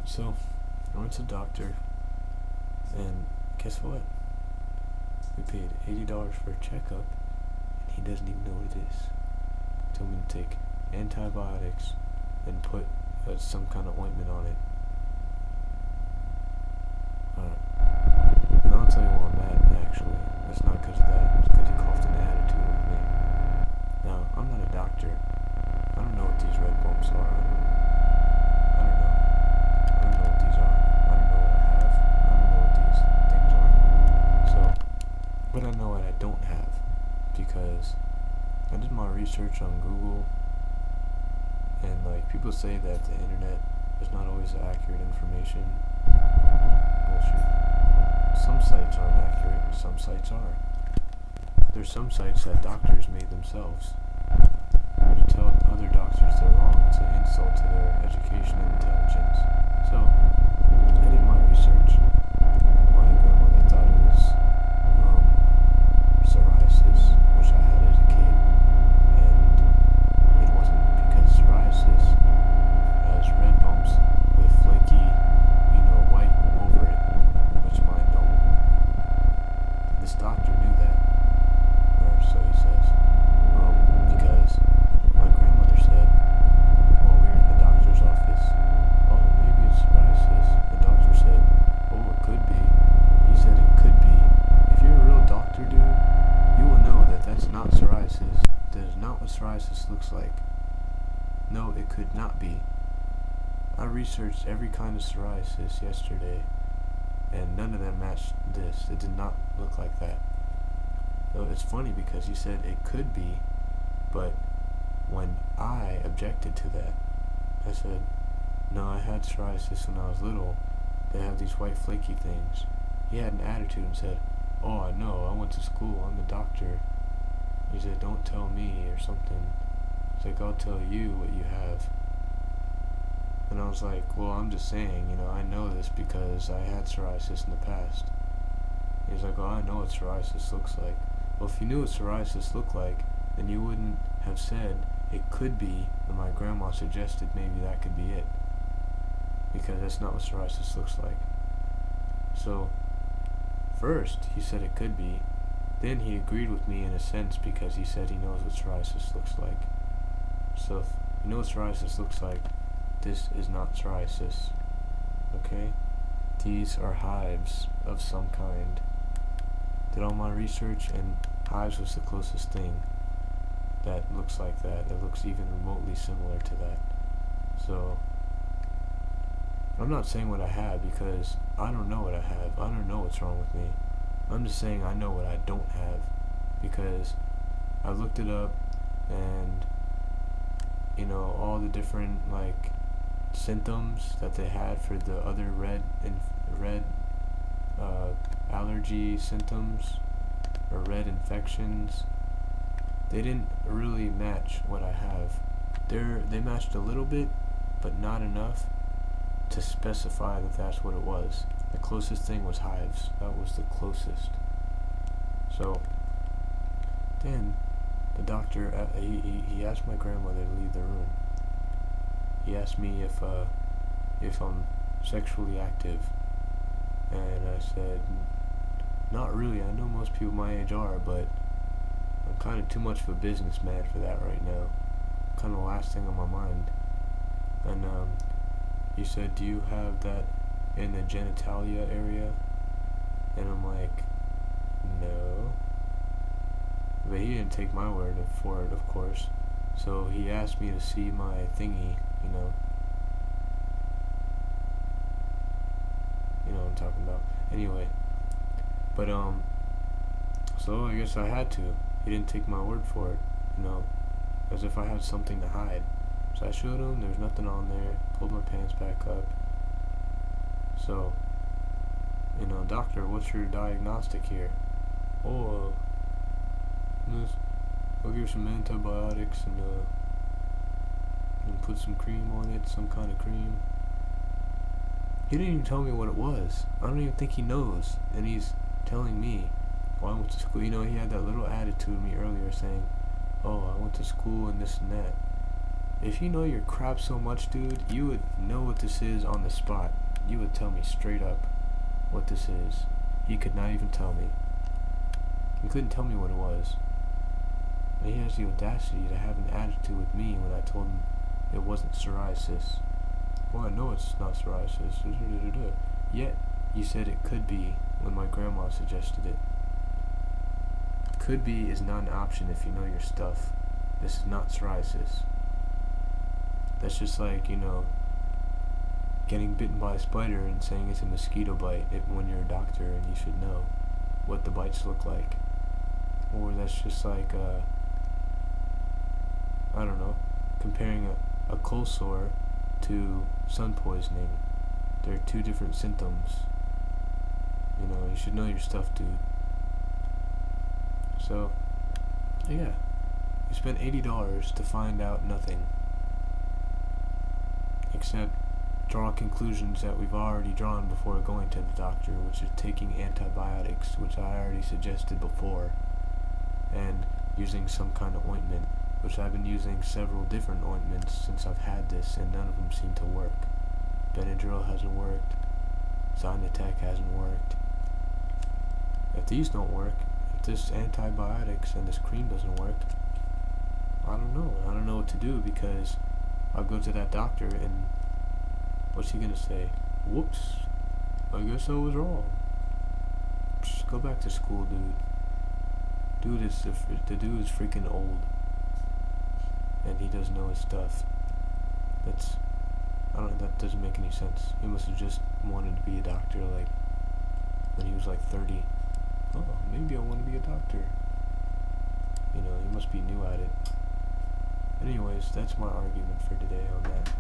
So, I went to the doctor, and guess what? We paid $80 for a checkup, and he doesn't even know what it is. He told me to take antibiotics and put some kind of ointment on it. Alright. Now I'll tell you why I'm mad, actually. It's not because of that. It's because he coughed an attitude with me. Now, I'm not a doctor. I don't know what these red bumps are. I don't know. I don't know what these are. I don't know what I have. I don't know what these things are. So, but I know what I don't have. Because I did my research on Google. And, like, people say that the internet is not always accurate information. Bullshit. Some sites aren't accurate. Some sites are. There's some sites that doctors made themselves. To tell other doctors they're wrong, it's an insult to their education and intelligence. So, I did my research. My grandmother thought it was psoriasis, which I had as a kid, and it wasn't, because psoriasis has red bumps with flaky, white over it, which mine don't. This doctor knew that, or so he says, because my grandmother said, while we were in the doctor's office, oh, maybe it's psoriasis. The doctor said, oh, it could be. He said it could be. If you're a real doctor, dude, you will know that that's not psoriasis. That is not what psoriasis looks like. No, it could not be. I researched every kind of psoriasis yesterday, and none of them matched this. It did not look like that. So it's funny because he said it could be, but when I objected to that, I said, no, I had psoriasis when I was little. They have these white flaky things. He had an attitude and said, oh, I know, I went to school, I'm a doctor. He said, don't tell me or something. He's like, I'll tell you what you have. And I was like, well, I'm just saying, I know this because I had psoriasis in the past. He's like, oh, I know what psoriasis looks like. Well, if you knew what psoriasis looked like, then you wouldn't have said it could be, and my grandma suggested maybe that could be it. Because that's not what psoriasis looks like. So, first, he said it could be. Then he agreed with me in a sense because he said he knows what psoriasis looks like. So, if you know what psoriasis looks like, this is not psoriasis. Okay? These are hives of some kind. Did all my research, and hives was the closest thing that looks like that. It looks even remotely similar to that. So, I'm not saying what I have because I don't know what I have. I don't know what's wrong with me. I'm just saying I know what I don't have because I looked it up, and all the different symptoms that they had for the other red allergy symptoms or red infections, they didn't really match what I have. They matched a little bit, but not enough to specify that that's what it was. The closest thing was hives. That was the closest. So then the doctor he asked my grandmother to leave the room. He asked me if I'm sexually active, and I said, not really. I know most people my age are, but I'm kind of too much of a businessman for that right now. Kind of the last thing on my mind. And he said, do you have that in the genitalia area? And I'm like, no. But he didn't take my word for it, of course. So he asked me to see my thingy, You know what I'm talking about. Anyway, but so I guess I had to. He didn't take my word for it, as if I had something to hide. So I showed him, there's nothing on there, pulled my pants back up. So, doctor, what's your diagnostic here? Oh, I'll give you some antibiotics and put some cream on it, some kind of cream. He didn't even tell me what it was. I don't even think he knows. And he's telling me, I went to school. He had that little attitude to me earlier saying, oh, I went to school and this and that. If you know your crap so much, dude, you would know what this is on the spot. You would tell me straight up what this is. He could not even tell me. He couldn't tell me what it was. And he has the audacity to have an attitude with me when I told him it wasn't psoriasis. Well, I know it's not psoriasis. Yet, you said it could be when my grandma suggested it. Could be is not an option if you know your stuff. This is not psoriasis. That's just like, getting bitten by a spider and saying it's a mosquito bite when you're a doctor and you should know what the bites look like. Or that's just like, I don't know, comparing a cold sore to sun poisoning. They're two different symptoms. You should know your stuff, dude. So, yeah. You spent $80 to find out nothing. Except draw conclusions that we've already drawn before going to the doctor, which is taking antibiotics, which I already suggested before, and using some kind of ointment, which I've been using several different ointments since I've had this, and none of them seem to work. Benadryl hasn't worked. Zynatec hasn't worked. If these don't work, if this antibiotics and this cream doesn't work, I don't know. I don't know what to do, because I'll go to that doctor and what's he gonna say? Whoops, I guess I was wrong. Just go back to school, dude. The dude is freaking old, and he doesn't know his stuff. That doesn't make any sense. He must have just wanted to be a doctor, like, when he was like 30. Oh, maybe I want to be a doctor. He must be new at it. Anyways, that's my argument for today on that.